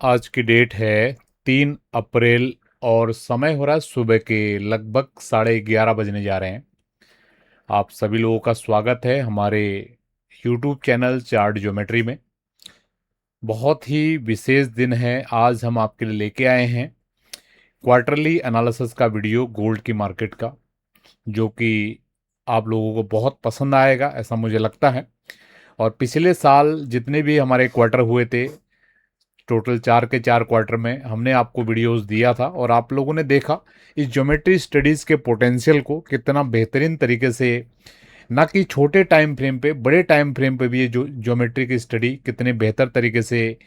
आज की डेट है 3 अप्रैल और समय हो रहा है सुबह के लगभग 11:30 बजने जा रहे हैं। आप सभी लोगों का स्वागत है हमारे यूट्यूब चैनल चार्ट ज्योमेट्री में। बहुत ही विशेष दिन है। आज हम आपके लिए लेके आए हैं क्वार्टरली एनालिसिस का वीडियो गोल्ड की मार्केट का, जो कि आप लोगों को बहुत पसंद आएगा ऐसा मुझे लगता है। और पिछले साल जितने भी हमारे क्वार्टर हुए थे, टोटल 4 के 4 क्वार्टर में हमने आपको वीडियोस दिया था और आप लोगों ने देखा इस ज्योमेट्री स्टडीज़ के पोटेंशियल को कितना बेहतरीन तरीके से, ना कि छोटे टाइम फ्रेम पे, बड़े टाइम फ्रेम पे भी ये जो ज्योमेट्री की स्टडी कितने बेहतर तरीके से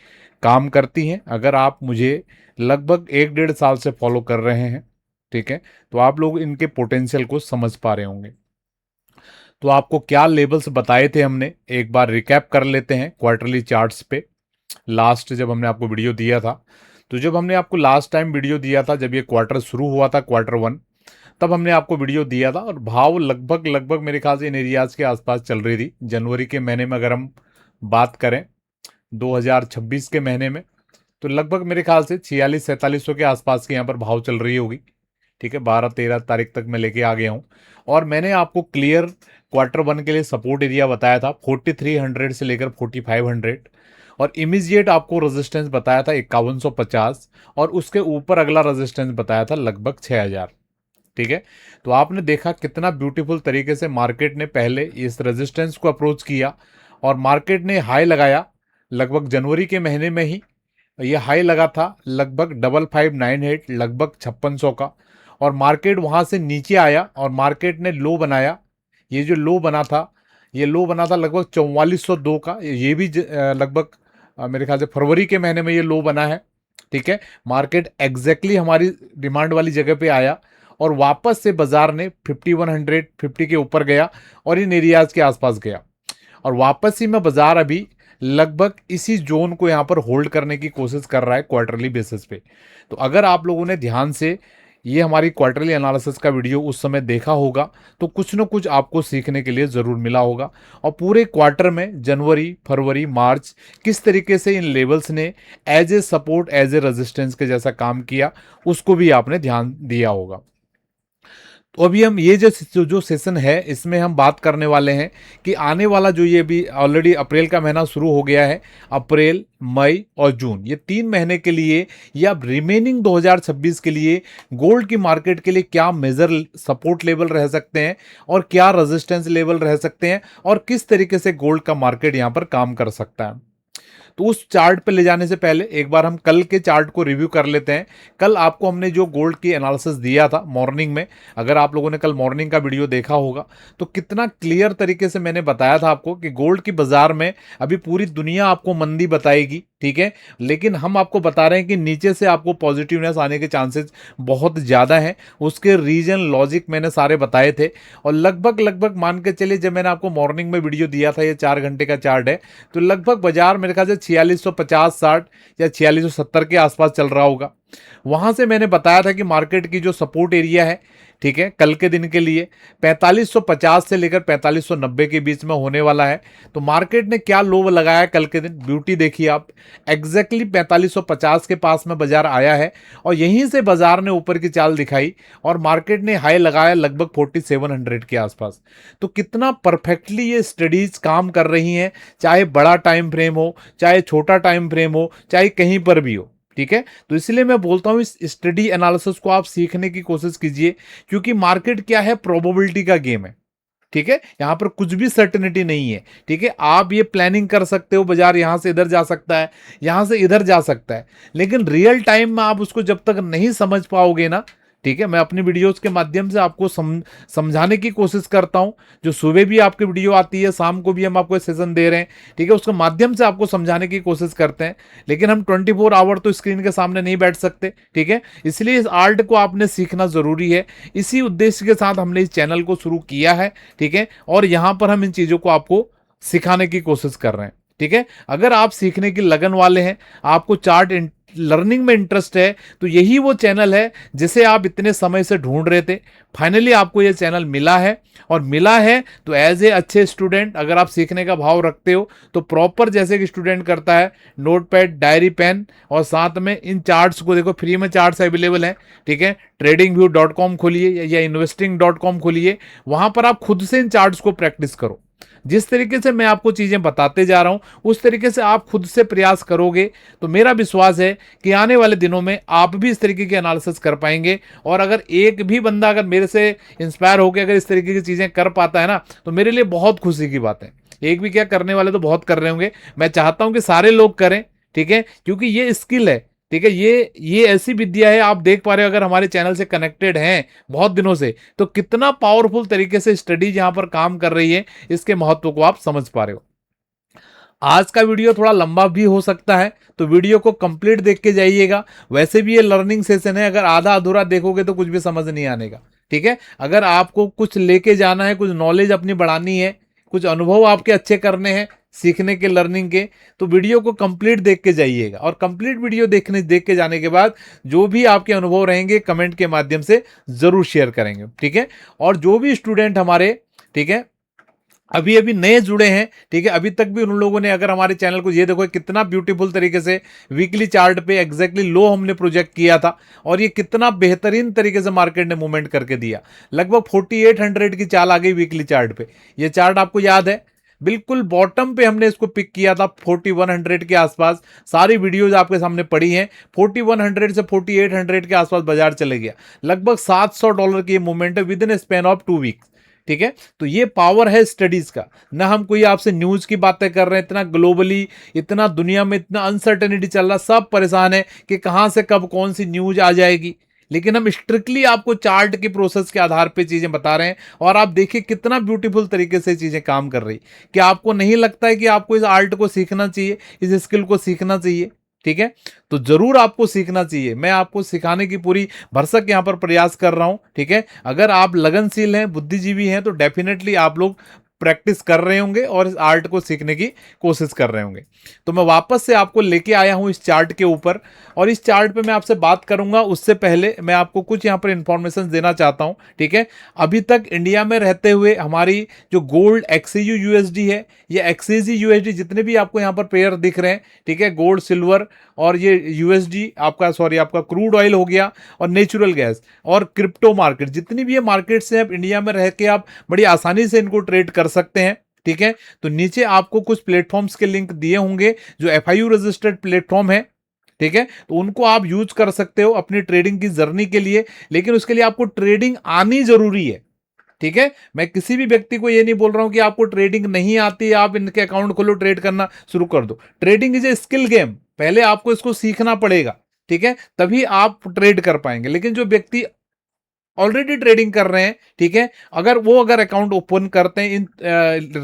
काम करती हैं। अगर आप मुझे लगभग 1 डेढ़ साल से फॉलो कर रहे हैं, ठीक है, तो आप लोग इनके पोटेंशियल को समझ पा रहे होंगे। तो आपको क्या लेवल्स बताए थे हमने, एक बार रिकैप कर लेते हैं क्वार्टरली चार्ट्स पे। लास्ट जब हमने आपको वीडियो दिया था, तो जब हमने आपको लास्ट टाइम वीडियो दिया था, जब ये क्वार्टर शुरू हुआ था, क्वार्टर 1, तब हमने आपको वीडियो दिया था और भाव लगभग लगभग मेरे ख्याल से इन एरियाज के आसपास चल रही थी। जनवरी के महीने में अगर हम बात करें 2026 के महीने में, तो लगभग मेरे ख्याल से 4600-4700 के आसपास के यहाँ पर भाव चल रही होगी। ठीक है, 12-13 तारीख तक मैं लेके आ गया हूँ। और मैंने आपको क्लियर क्वार्टर 1 के लिए सपोर्ट एरिया बताया था 4300 से लेकर 4500, और इमीडिएट आपको रेजिस्टेंस बताया था 5150, और उसके ऊपर अगला रेजिस्टेंस बताया था लगभग 6000। ठीक है, तो आपने देखा कितना ब्यूटीफुल तरीके से मार्केट ने पहले इस रेजिस्टेंस को अप्रोच किया और मार्केट ने हाई लगाया लगभग जनवरी के महीने में ही। ये हाई लगा था लगभग 5598, लगभग 5600 का, और मार्केट वहां से नीचे आया और मार्केट ने लो बनाया। ये जो लो बना था, ये लो बना था लगभग 4402 का। ये भी लगभग मेरे ख्याल से फरवरी के महीने में ये लो बना है। ठीक है, मार्केट एग्जैक्टली हमारी डिमांड वाली जगह पे आया और वापस से बाजार ने 5150 के ऊपर गया और इन एरियाज के आसपास गया, और वापस ही में बाजार अभी लगभग इसी जोन को यहाँ पर होल्ड करने की कोशिश कर रहा है क्वार्टरली बेसिस पे। तो अगर आप लोगों ने ध्यान से ये हमारी क्वार्टरली एनालिसिस का वीडियो उस समय देखा होगा, तो कुछ न कुछ आपको सीखने के लिए ज़रूर मिला होगा। और पूरे क्वार्टर में जनवरी, फरवरी, मार्च किस तरीके से इन लेवल्स ने as a support, as a resistance के जैसा काम किया, उसको भी आपने ध्यान दिया होगा। तो अभी हम ये जो सेशन है, इसमें हम बात करने वाले हैं कि आने वाला जो ये भी ऑलरेडी अप्रैल का महीना शुरू हो गया है, अप्रैल, मई और जून, ये 3 महीने के लिए या रिमेनिंग 2026 के लिए गोल्ड की मार्केट के लिए क्या मेजर सपोर्ट लेवल रह सकते हैं और क्या रेजिस्टेंस लेवल रह सकते हैं, और किस तरीके से गोल्ड का मार्केट यहाँ पर काम कर सकता है। तो उस चार्ट पे ले जाने से पहले एक बार हम कल के चार्ट को रिव्यू कर लेते हैं। कल आपको हमने जो गोल्ड की एनालिसिस दिया था मॉर्निंग में, अगर आप लोगों ने कल मॉर्निंग का वीडियो देखा होगा, तो कितना क्लियर तरीके से मैंने बताया था आपको कि गोल्ड की बाजार में अभी पूरी दुनिया आपको मंदी बताएगी, ठीक है, लेकिन हम आपको बता रहे हैं कि नीचे से आपको पॉजिटिवनेस आने के चांसेस बहुत ज़्यादा हैं। उसके रीजन, लॉजिक मैंने सारे बताए थे, और लगभग लगभग मान के चलिए, जब मैंने आपको मॉर्निंग में वीडियो दिया था, ये 4 घंटे का चार्ट है, तो लगभग बाजार मेरे ख्याल से 4650-60 या 4670 के आसपास चल रहा होगा। वहां से मैंने बताया था कि मार्केट की जो सपोर्ट एरिया है, ठीक है, कल के दिन के लिए 4550 से लेकर 4590 के बीच में होने वाला है। तो मार्केट ने क्या लो लगाया कल के दिन, ब्यूटी देखिए आप, एग्जैक्टली 4550 के पास में बाजार आया है और यहीं से बाजार ने ऊपर की चाल दिखाई और मार्केट ने हाई लगाया लगभग 4700 के आसपास। तो कितना परफेक्टली ये स्टडीज काम कर रही हैं, चाहे बड़ा टाइम फ्रेम हो, चाहे छोटा टाइम फ्रेम हो, चाहे कहीं पर भी हो। ठीक है, तो इसलिए मैं बोलता हूं इस स्टडी एनालिसिस को आप सीखने की कोशिश कीजिए, क्योंकि मार्केट क्या है, प्रोबेबिलिटी का गेम है। ठीक है, यहां पर कुछ भी सर्टेनिटी नहीं है। ठीक है, आप ये प्लानिंग कर सकते हो, बाजार यहां से इधर जा सकता है, यहां से इधर जा सकता है, लेकिन रियल टाइम में आप उसको जब तक नहीं समझ पाओगे ना, ठीक है, मैं अपनी वीडियोस के माध्यम से आपको समझाने की कोशिश करता हूं। जो सुबह भी आपकी वीडियो आती है, शाम को भी हम आपको सेशन दे रहे हैं, ठीक है, उसके माध्यम से आपको समझाने की कोशिश करते हैं, लेकिन हम 24 आवर तो स्क्रीन के सामने नहीं बैठ सकते। ठीक है, इसलिए इस आर्ट को आपने सीखना जरूरी है। इसी उद्देश्य के साथ हमने इस चैनल को शुरू किया है। ठीक है, और यहां पर हम इन चीजों को आपको सिखाने की कोशिश कर रहे हैं। ठीक है। अगर आप सीखने की लगन वाले हैं, आपको चार्ट लर्निंग में इंटरेस्ट है, तो यही वो चैनल है जिसे आप इतने समय से ढूंढ रहे थे। फाइनली आपको ये चैनल मिला है, और मिला है तो एज ए अच्छे स्टूडेंट अगर आप सीखने का भाव रखते हो तो प्रॉपर जैसे कि स्टूडेंट करता है, नोटपैड, डायरी, पेन, और साथ में इन चार्ट्स को देखो, फ्री में चार्ट्स अवेलेबल हैं। ठीक है, tradingview.com खोलिए या investing.com खोलिए, वहां पर आप खुद से इन चार्ट्स को प्रैक्टिस करो। जिस तरीके से मैं आपको चीजें बताते जा रहा हूं उस तरीके से आप खुद से प्रयास करोगे तो मेरा विश्वास है कि आने वाले दिनों में आप भी इस तरीके के एनालिसिस कर पाएंगे। और अगर एक भी बंदा अगर मेरे से इंस्पायर होकर अगर इस तरीके की चीजें कर पाता है ना, तो मेरे लिए बहुत खुशी की बात है। एक भी क्या, करने वाले तो बहुत कर रहे होंगे, मैं चाहता हूं कि सारे लोग करें। ठीक है, क्योंकि ये स्किल है। ठीक है, ये ऐसी विद्या है, आप देख पा रहे हो अगर हमारे चैनल से कनेक्टेड हैं बहुत दिनों से, तो कितना पावरफुल तरीके से स्टडीज यहां पर काम कर रही है, इसके महत्व को आप समझ पा रहे हो। आज का वीडियो थोड़ा लंबा भी हो सकता है, तो वीडियो को कंप्लीट देख के जाइएगा। वैसे भी ये लर्निंग सेशन है, अगर आधा अधूरा देखोगे तो कुछ भी समझ नहीं आने का। ठीक है, अगर आपको कुछ लेके जाना है, कुछ नॉलेज अपनी बढ़ानी है, कुछ अनुभव आपके अच्छे करने हैं सीखने के, लर्निंग के, तो वीडियो को कंप्लीट देख के जाइएगा। और कंप्लीट वीडियो देख के जाने के बाद जो भी आपके अनुभव रहेंगे कमेंट के माध्यम से जरूर शेयर करेंगे। ठीक है, और जो भी स्टूडेंट हमारे, ठीक है, अभी अभी नए जुड़े हैं, ठीक है, अभी तक भी उन लोगों ने अगर हमारे चैनल को, ये देखो कितना ब्यूटीफुल तरीके से वीकली चार्ट पे एग्जैक्टली लो हमने प्रोजेक्ट किया था, और ये कितना बेहतरीन तरीके से मार्केट ने मूवमेंट करके दिया। लगभग 4800 की चाल आ गई वीकली चार्ट पे। ये चार्ट आपको याद है, बिल्कुल बॉटम पे हमने इसको पिक किया था 4100 के आसपास। सारी वीडियोज आपके सामने पड़ी हैं। 4100 से 4800 के आसपास बाजार चले गया। लगभग $700 की मूवमेंट है with in span of 2 weeks. ठीक है, तो ये पावर है स्टडीज का। ना हम कोई आपसे न्यूज की बातें कर रहे हैं, इतना ग्लोबली, इतना दुनिया में इतना अनसर्टेनिटी चल रहा, सब परेशान है कि कहां से कब कौन सी न्यूज आ जाएगी। लेकिन हम स्ट्रिक्टली आपको चार्ट के प्रोसेस के आधार पे चीजें बता रहे हैं, और आप देखिए कितना ब्यूटीफुल तरीके से चीजें काम कर रही। क्या आपको नहीं लगता है कि आपको इस आर्ट को सीखना चाहिए, इस स्किल को सीखना चाहिए? ठीक है, तो जरूर आपको सीखना चाहिए। मैं आपको सिखाने की पूरी भरसक यहां पर प्रयास कर रहा हूं। ठीक है, अगर आप लगनशील हैं, बुद्धिजीवी हैं, तो डेफिनेटली आप लोग प्रैक्टिस कर रहे होंगे और इस आर्ट को सीखने की कोशिश कर रहे होंगे। तो मैं वापस से आपको लेके आया हूं इस चार्ट के ऊपर, और इस चार्ट पे मैं आपसे बात करूंगा उससे पहले मैं आपको कुछ यहां पर इंफॉर्मेशन देना चाहता हूं। ठीक है, अभी तक इंडिया में रहते हुए हमारी जो गोल्ड एक्सयू यूएसडी है, या एक्सयू यूएसडी, जितने भी आपको यहां पर पेयर दिख रहे हैं, ठीक है, गोल्ड, सिल्वर और ये यूएसडी आपका, सॉरी आपका क्रूड ऑयल हो गया, और नेचुरल गैस और क्रिप्टो मार्केट, जितनी भी ये मार्केट्स हैं, आप इंडिया में रह के आप बड़ी आसानी से इनको ट्रेड कर सकते हैं। ठीक है, तो नीचे आपको कुछ प्लेटफॉर्म्स के लिंक दिए होंगे जो एफआईयू रजिस्टर्ड प्लेटफॉर्म है। ठीक है, तो उनको आप यूज कर सकते हो अपनी ट्रेडिंग की जर्नी के लिए, लेकिन उसके लिए आपको ट्रेडिंग आनी जरूरी है। ठीक है, मैं किसी भी व्यक्ति को ये नहीं बोल रहा हूं कि आपको ट्रेडिंग नहीं आती, आप इनके अकाउंट खोलो, ट्रेड करना शुरू कर दो। Trading is a skill game, पहले आपको इसको सीखना पड़ेगा। ठीक है, तभी आप ट्रेड कर पाएंगे। लेकिन जो व्यक्ति ऑलरेडी ट्रेडिंग कर रहे हैं, ठीक है, अगर अकाउंट ओपन करते हैं इन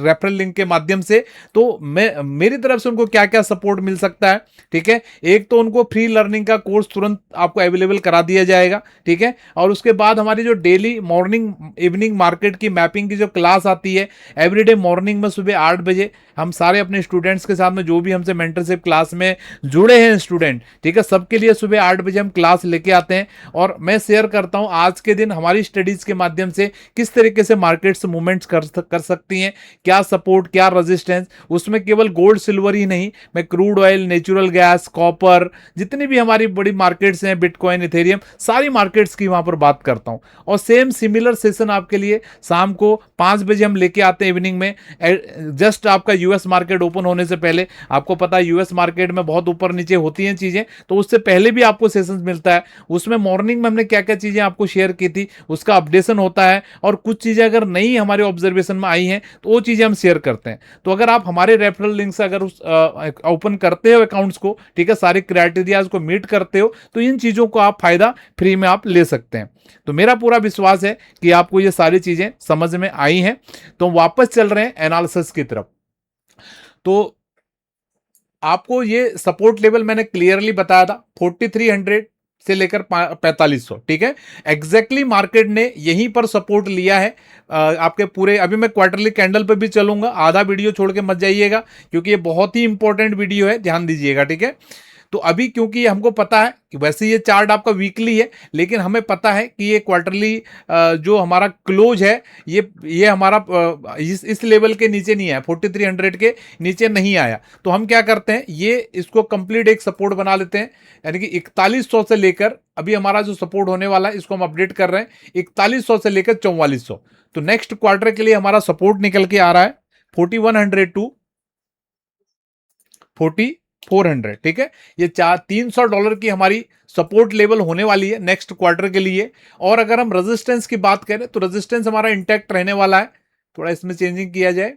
रेफरल लिंक के माध्यम से, तो मैं मेरी तरफ से उनको क्या क्या सपोर्ट मिल सकता है। ठीक है, एक तो उनको फ्री लर्निंग का कोर्स तुरंत आपको अवेलेबल करा दिया जाएगा। ठीक है, और उसके बाद हमारी जो डेली मॉर्निंग इवनिंग मार्केट की मैपिंग की जो क्लास आती है, एवरीडे मॉर्निंग में सुबह 8 बजे हम सारे अपने स्टूडेंट्स के साथ में, जो भी हमसे मेंटरशिप क्लास में जुड़े हैं स्टूडेंट, ठीक है, सबके लिए सुबह 8 बजे हम क्लास लेके आते हैं, और मैं शेयर करता हूं आज के दिन हमारी स्टडीज के माध्यम से किस तरीके से मार्केट्स मूवमेंट्स कर सकती हैं, क्या सपोर्ट, क्या रेजिस्टेंस। उसमें केवल गोल्ड सिल्वर ही नहीं, मैं crude oil, natural gas, copper, जितनी भी हमारी बड़ी मार्केट्स हैं, बिटकॉइन, इथेरियम, सारी मार्केट्स की वहां पर बात करता हूं। और सेम सिमिलर सेशन आपके लिए शाम को 5 बजे हम लेके आते हैं इवनिंग में, जस्ट आपका यूएस मार्केट ओपन होने से पहले। आपको पता है यूएस मार्केट में बहुत ऊपर नीचे होती हैं चीजें, तो उससे पहले भी आपको सेशंस मिलता है। उसमें मॉर्निंग में हमने क्या क्या चीजें आपको शेयर की थी उसका अपडेशन होता है, और कुछ चीजें अगर नई हमारे ऑब्जर्वेशन में आई हैं तो वो चीजें हम शेयर करते हैं। तो अगर आप हमारे रेफरल लिंक से अगर ओपन करते हो अकाउंट्स को, ठीक है, सारे क्राइटेरियाज को मीट करते हो, तो इन चीजों को आप फायदा फ्री में आप ले सकते हैं। तो मेरा पूरा विश्वास है कि आपको ये सारी चीजें समझ में आई हैं। तो वापस चल रहे हैं एनालिसिस की तरफ। तो आपको ये सपोर्ट लेवल मैंने क्लियरली बताया था, 4300 से लेकर 4500, ठीक है। एग्जैक्टली मार्केट ने यहीं पर सपोर्ट लिया है। आपके पूरे, अभी मैं क्वार्टरली कैंडल पे भी चलूंगा, आधा वीडियो छोड़ के मत जाइएगा क्योंकि ये बहुत ही इंपॉर्टेंट वीडियो है, ध्यान दीजिएगा, ठीक है। तो अभी क्योंकि हमको पता है कि वैसे ये चार्ट आपका वीकली है, लेकिन हमें पता है कि ये क्वार्टरली जो हमारा क्लोज है, ये हमारा इस लेवल के नीचे नहीं आया, 4300 के नीचे नहीं आया। तो हम क्या करते हैं, ये इसको कंप्लीट एक सपोर्ट बना लेते हैं, यानी कि 4100 से लेकर, अभी हमारा जो सपोर्ट होने वाला है इसको हम अपडेट कर रहे हैं, 4100 से लेकर 4400। तो नेक्स्ट क्वार्टर के लिए हमारा सपोर्ट निकल के आ रहा है 4100 टू 4400, ठीक है। ये $300 की हमारी सपोर्ट लेवल होने वाली है नेक्स्ट क्वार्टर के लिए। और अगर हम रेजिस्टेंस की बात करें तो रेजिस्टेंस हमारा इंटैक्ट रहने वाला है। थोड़ा इसमें चेंजिंग किया जाए,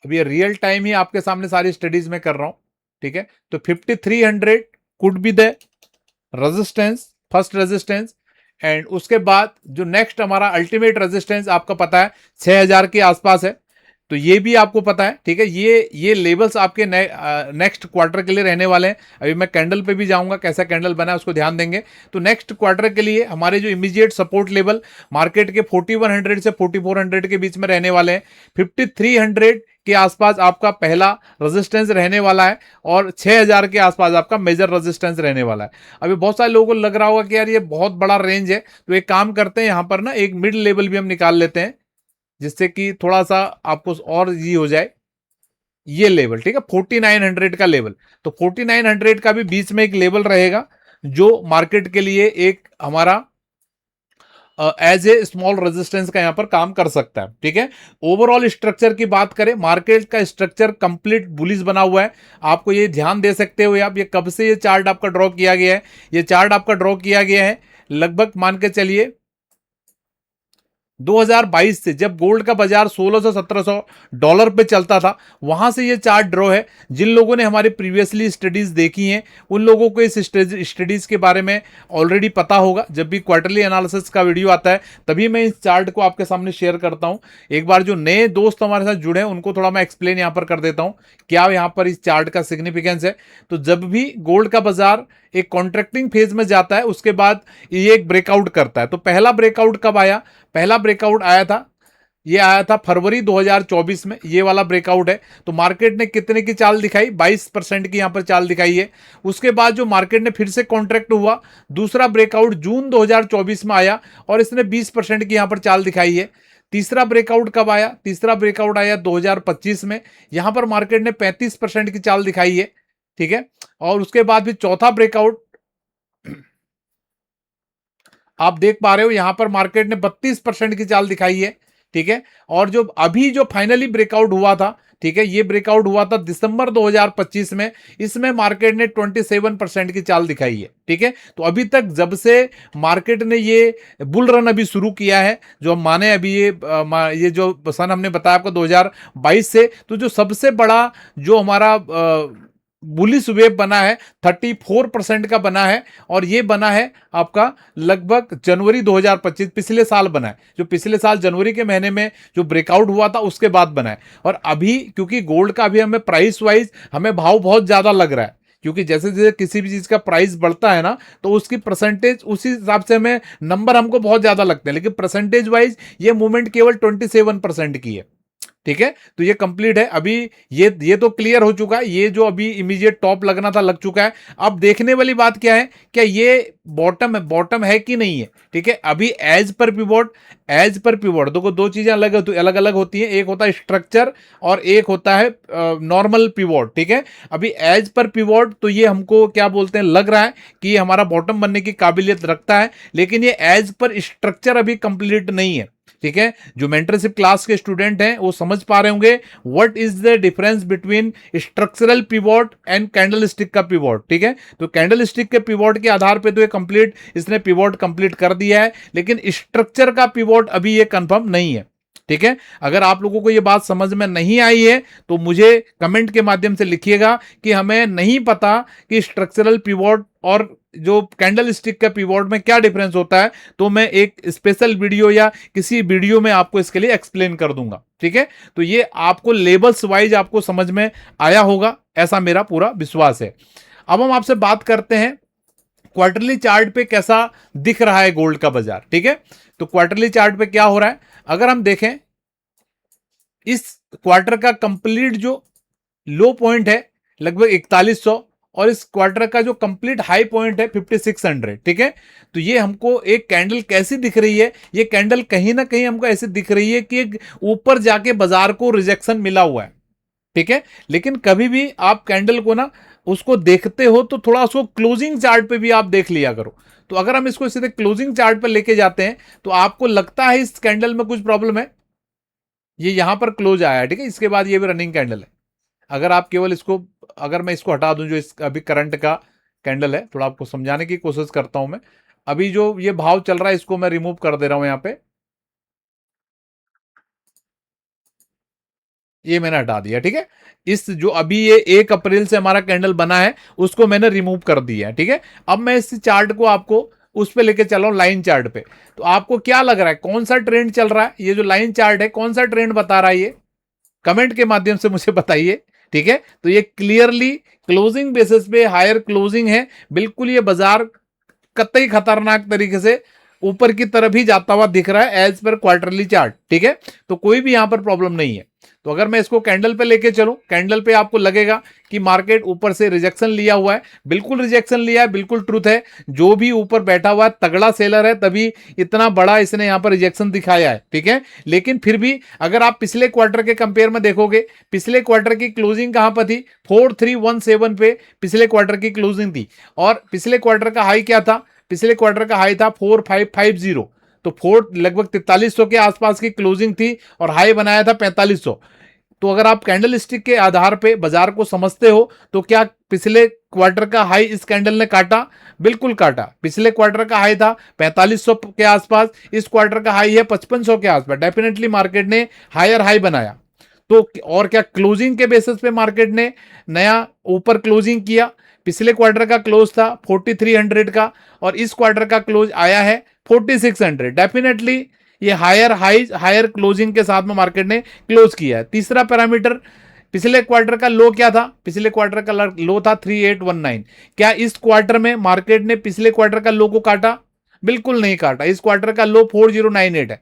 अभी ये रियल टाइम ही आपके सामने सारी स्टडीज में कर रहा हूं, ठीक है। तो 5300 could be the resistance, first resistance. And उसके बाद जो नेक्स्ट हमारा अल्टीमेट रेजिस्टेंस आपका पता है 6000 के आसपास है, तो ये भी आपको पता है, ठीक है। ये लेवल्स आपके नेक्स्ट क्वार्टर के लिए रहने वाले हैं। अभी मैं कैंडल पे भी जाऊंगा, कैसा कैंडल बना है उसको ध्यान देंगे। तो नेक्स्ट क्वार्टर के लिए हमारे जो इमीडिएट सपोर्ट लेवल मार्केट के 4100 से 4400 के बीच में रहने वाले हैं। 5300 के आसपास आपका पहला रेजिस्टेंस रहने वाला है और 6000 के आसपास आपका मेजर रेजिस्टेंस रहने वाला है। अभी बहुत सारे लोगों को लग रहा होगा कि यार ये बहुत बड़ा रेंज है, तो एक काम करते हैं, यहां पर ना एक मिड लेवल भी हम निकाल लेते हैं जिससे कि थोड़ा सा आपको और ये हो जाए, ये लेवल, ठीक है, 4900 का लेवल। तो 4900 का भी बीच में एक लेवल रहेगा जो मार्केट के लिए एक हमारा एज ए स्मॉल रेजिस्टेंस का यहां पर काम कर सकता है, ठीक है। ओवरऑल स्ट्रक्चर की बात करें, मार्केट का स्ट्रक्चर कंप्लीट बुलिश बना हुआ है। आपको ये ध्यान दे सकते हो आप, ये कब से ये चार्ट आपका ड्रॉ किया गया है, ये चार्ट आपका ड्रॉ किया गया है लगभग मान के चलिए 2022 से, जब गोल्ड का बाजार 1600-1700 पे चलता था, वहां से ये चार्ट ड्रॉ है। जिन लोगों ने हमारी प्रीवियसली स्टडीज देखी हैं उन लोगों को इस स्टडीज के बारे में ऑलरेडी पता होगा। जब भी क्वार्टरली एनालिसिस का वीडियो आता है तभी मैं इस चार्ट को आपके सामने शेयर करता हूं। एक बार जो नए दोस्त हमारे साथ जुड़े हैं उनको थोड़ा मैं एक्सप्लेन यहां पर कर देता हूं क्या यहां पर इस चार्ट का सिग्निफिकेंस है। तो जब भी गोल्ड का बाजार एक कॉन्ट्रैक्टिंग फेज में जाता है उसके बाद ये एक ब्रेकआउट करता है। तो पहला ब्रेकआउट कब आया, पहला ब्रेकआउट आया था, ये आया था फरवरी 2024 में, ये वाला ब्रेकआउट है। तो मार्केट ने कितने की चाल दिखाई, 22% की यहां पर चाल दिखाई है। उसके बाद जो मार्केट ने फिर से कॉन्ट्रैक्ट हुआ, दूसरा ब्रेकआउट जून 2024 में आया और इसने 20% की यहां पर चाल दिखाई है। तीसरा ब्रेकआउट कब आया, तीसरा ब्रेकआउट आया 2025 में, यहां पर मार्केट ने 35% की चाल दिखाई है, ठीक है। और उसके बाद भी चौथा ब्रेकआउट आप देख पा रहे हो, यहां पर मार्केट ने 32% की चाल दिखाई है, ठीक है। और जो अभी जो फाइनली ब्रेकआउट हुआ था, ठीक है, ये ब्रेकआउट हुआ था दिसंबर 2025 में, इसमें मार्केट ने 27% की चाल दिखाई है, ठीक है। तो अभी तक जब से मार्केट ने ये बुल रन अभी शुरू किया है, जो हम माने अभी ये जो सन हमने बताया आपको 2022 से, तो जो सबसे बड़ा जो हमारा बुलिश वेव बना है 34% का बना है। और ये बना है आपका लगभग जनवरी 2025, पिछले साल बना है, जो पिछले साल जनवरी के महीने में जो ब्रेकआउट हुआ था उसके बाद बना है। और अभी क्योंकि गोल्ड का अभी हमें प्राइस वाइज हमें भाव बहुत ज्यादा लग रहा है, क्योंकि जैसे जैसे किसी भी चीज का प्राइस बढ़ता है ना, तो उसकी परसेंटेज उसी हिसाब से हमें नंबर हमको बहुत ज्यादा लगते हैं, लेकिन परसेंटेज वाइज ये मूवमेंट केवल 27% की है, ठीक है। तो ये कंप्लीट है अभी, ये तो क्लियर हो चुका है, ये जो अभी इमीडिएट टॉप लगना था लग चुका है। अब देखने वाली बात क्या है, क्या ये बॉटम है कि नहीं है, ठीक है। अभी एज पर पिवोट देखो, दो चीजें अलग अलग होती हैं, एक होता है स्ट्रक्चर और एक होता है नॉर्मल पिवोट, ठीक है। अभी एज पर पिवोट तो ये हमको क्या बोलते हैं, लग रहा है कि ये हमारा बॉटम बनने की काबिलियत रखता है, लेकिन ये एज पर स्ट्रक्चर अभी कंप्लीट नहीं है, ठीक है। जो मेंटरशिप क्लास के स्टूडेंट हैं वो समझ पा रहे होंगे what is the difference between structural pivot and candle stick का पिवोट, ठीक है। तो कैंडल स्टिक के पिवोट के आधार पे तो ये इसने पिवोट कंप्लीट कर दिया है, लेकिन स्ट्रक्चर का पिवोट अभी ये कंफर्म नहीं है, ठीक है, अगर आप लोगों को ये बात समझ में नहीं आई है तो मुझे कमेंट के माध्यम से लिखिएगा कि हमें नहीं पता कि स्ट्रक्चरल पिवोट और जो कैंडल स्टिक का पिवोट में क्या डिफरेंस होता है, तो मैं एक स्पेशल वीडियो या किसी वीडियो में आपको इसके लिए एक्सप्लेन कर दूंगा। ठीक है, तो ये आपको लेवल्स वाइज आपको समझ में आया होगा, ऐसा मेरा पूरा विश्वास है। अब हम आपसे बात करते हैं क्वार्टरली चार्ट पे कैसा दिख रहा है गोल्ड का बाजार। ठीक है, तो क्वार्टरली चार्ट पे क्या हो रहा है, अगर हम देखें इस क्वार्टर का कंप्लीट जो लो पॉइंट है लगभग 4100 और इस क्वार्टर का जो कंप्लीट हाई पॉइंट है 5600। ठीक है, तो ये हमको एक कैंडल कैसी दिख रही है, ये कैंडल कहीं ना कहीं हमको ऐसी दिख रही है कि ऊपर जाके बाजार को रिजेक्शन मिला हुआ है। ठीक है, लेकिन कभी भी आप कैंडल को ना उसको देखते हो तो थोड़ा उसको क्लोजिंग चार्ट पे भी आप देख लिया करो। तो अगर हम इसको सीधे क्लोजिंग चार्ट पे लेके जाते हैं तो आपको लगता है इस कैंडल में कुछ प्रॉब्लम है, ये यहां पर क्लोज आया है। ठीक है, इसके बाद ये भी रनिंग कैंडल है। अगर आप केवल इसको, अगर मैं इसको हटा दूं जो इस अभी करंट का कैंडल है, थोड़ा आपको समझाने की कोशिश करता हूं मैं। अभी जो ये भाव चल रहा है इसको मैं रिमूव कर दे रहा हूं यहां पे, ये मैंने हटा दिया। ठीक है, इस जो अभी ये 1 अप्रैल से हमारा कैंडल बना है उसको मैंने रिमूव कर दिया है। ठीक है, अब मैं इस चार्ट को आपको उस पे लेके चल रहा हूं, लाइन चार्ट पे। तो आपको क्या लग रहा है कौन सा ट्रेंड चल रहा है, ये जो लाइन चार्ट है कौन सा ट्रेंड बता रहा है, ये कमेंट के माध्यम से मुझे बताइए। ठीक है, तो ये क्लियरली क्लोजिंग बेसिस पे हायर क्लोजिंग है, बिल्कुल ये बाजार कतई खतरनाक तरीके से ऊपर की तरफ ही जाता हुआ दिख रहा है एज पर क्वार्टरली चार्ट। ठीक है, तो कोई भी यहां पर प्रॉब्लम नहीं है। तो अगर मैं इसको कैंडल पे लेके चलूं, कैंडल पे आपको लगेगा कि मार्केट ऊपर से रिजेक्शन लिया हुआ है, बिल्कुल रिजेक्शन लिया है, बिल्कुल ट्रूथ है। जो भी ऊपर बैठा हुआ है तगड़ा सेलर है, तभी इतना बड़ा इसने यहां पर रिजेक्शन दिखाया है। ठीक है, लेकिन फिर भी अगर आप पिछले क्वार्टर के कंपेयर में देखोगे, पिछले क्वार्टर की क्लोजिंग कहां पर थी, 4317 पे पिछले क्वार्टर की क्लोजिंग थी, और पिछले क्वार्टर का हाई क्या था, पिछले क्वार्टर का हाई था 4550। तो 4300 के आसपास की क्लोजिंग थी और हाई बनाया था 4500। तो अगर आप कैंडल स्टिक के आधार पे बाजार को समझते हो तो क्या पिछले क्वार्टर का हाई इस कैंडल ने काटा, बिल्कुल काटा। पिछले क्वार्टर का हाई था 4500 के आसपास, इस क्वार्टर का हाई है 5500 के आसपास। डेफिनेटली मार्केट ने हायर हाई बनाया। तो और क्या क्लोजिंग के बेसिस पे मार्केट ने नया ऊपर क्लोजिंग किया। पिछले क्वार्टर का क्लोज था 4300 का और इस क्वार्टर का क्लोज आया है 4600। डेफिनेटली ये हायर हाई हायर क्लोजिंग के साथ में मार्केट ने क्लोज किया है। तीसरा पैरामीटर, पिछले क्वार्टर का लो क्या था, पिछले क्वार्टर का लो था 3819। क्या इस क्वार्टर में मार्केट ने पिछले क्वार्टर का लो को काटा, बिल्कुल नहीं काटा। इस क्वार्टर का लो 4098 है।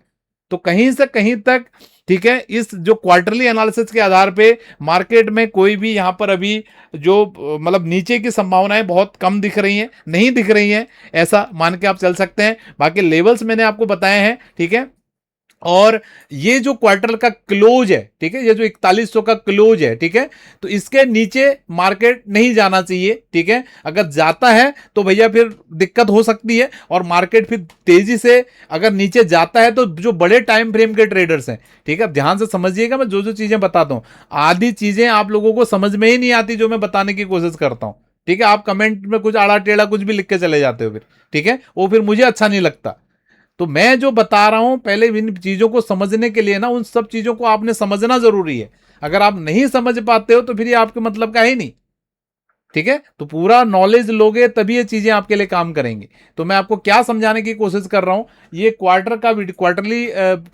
तो कहीं से कहीं तक, ठीक है, इस जो क्वार्टरली एनालिसिस के आधार पे मार्केट में कोई भी यहां पर अभी जो मतलब नीचे की संभावनाएं बहुत कम दिख रही हैं, नहीं दिख रही हैं, ऐसा मान के आप चल सकते हैं। बाकी लेवल्स मैंने आपको बताए हैं। ठीक है, और ये जो क्वार्टर का क्लोज है, ठीक है, ये जो 4100 का क्लोज है, ठीक है, तो इसके नीचे मार्केट नहीं जाना चाहिए। ठीक है, अगर जाता है तो भैया फिर दिक्कत हो सकती है और मार्केट फिर तेजी से अगर नीचे जाता है तो जो बड़े टाइम फ्रेम के ट्रेडर्स हैं, ठीक है, ध्यान से समझिएगा, मैं जो जो चीजें बताता हूं आधी चीजें आप लोगों को समझ में ही नहीं आती जो मैं बताने की कोशिश करता हूं। ठीक है, आप कमेंट में कुछ आड़ा टेढ़ा कुछ भी लिख के चले जाते हो फिर, ठीक है, वो फिर मुझे अच्छा नहीं लगता। तो मैं जो बता रहा हूं पहले इन चीजों को समझने के लिए ना, उन सब चीजों को आपने समझना जरूरी है। अगर आप नहीं समझ पाते हो तो फिर ये आपके मतलब का है ही नहीं। ठीक है, तो पूरा नॉलेज लोगे तभी ये चीजें आपके लिए काम करेंगी। तो मैं आपको क्या समझाने की कोशिश कर रहा हूं, ये क्वार्टरली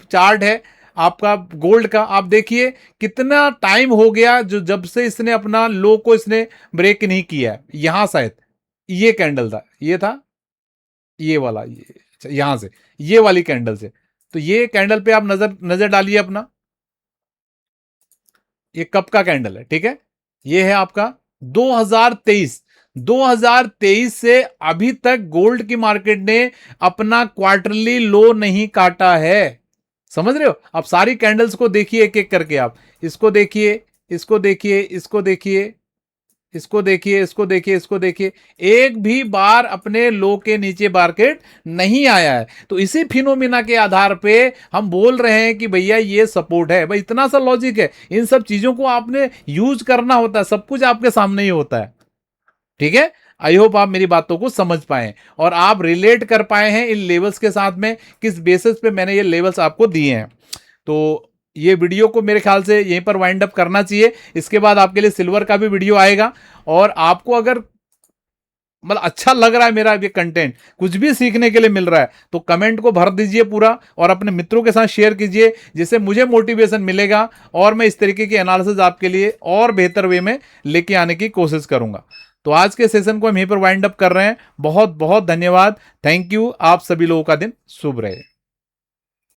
चार्ट है आपका गोल्ड का। आप देखिए कितना टाइम हो गया जो जब से इसने अपना लो को इसने ब्रेक नहीं किया है। यहां शायद ये कैंडल था, ये था ये वाला, ये अच्छा, यहां से ये वाली कैंडल से। तो ये कैंडल पे आप नजर नजर डालिए अपना, ये कब का कैंडल है। ठीक है, ये है आपका 2023। 2023 से अभी तक गोल्ड की मार्केट ने अपना क्वार्टरली लो नहीं काटा है। समझ रहे हो, आप सारी कैंडल्स को देखिए एक एक करके, आप इसको देखिए, इसको देखिए, इसको देखिए, इसको देखिए, इसको देखिए, इसको देखिए, एक भी बार अपने लो के नीचे मार्केट नहीं आया है। तो इसी फिनोमिना के आधार पे हम बोल रहे हैं कि भैया ये सपोर्ट है। भाई इतना सा लॉजिक है, इन सब चीजों को आपने यूज करना होता है, सब कुछ आपके सामने ही होता है। ठीक है, आई होप आप मेरी बातों को समझ पाए और आप रिलेट कर पाए हैं इन लेवल्स के साथ में, किस बेसिस पे मैंने ये लेवल्स आपको दिए हैं। तो ये वीडियो को मेरे ख्याल से यहीं पर वाइंड अप करना चाहिए। इसके बाद आपके लिए सिल्वर का भी वीडियो आएगा। और आपको अगर मतलब अच्छा लग रहा है मेरा ये कंटेंट, कुछ भी सीखने के लिए मिल रहा है, तो कमेंट को भर दीजिए पूरा और अपने मित्रों के साथ शेयर कीजिए, जिससे मुझे मोटिवेशन मिलेगा और मैं इस तरीके की एनालिसिस आपके लिए और बेहतर वे में लेके आने की कोशिश करूंगा। तो आज के सेशन को हम यहीं पर वाइंड अप कर रहे हैं। बहुत बहुत धन्यवाद। Thank you. आप सभी लोगों का दिन शुभ रहे।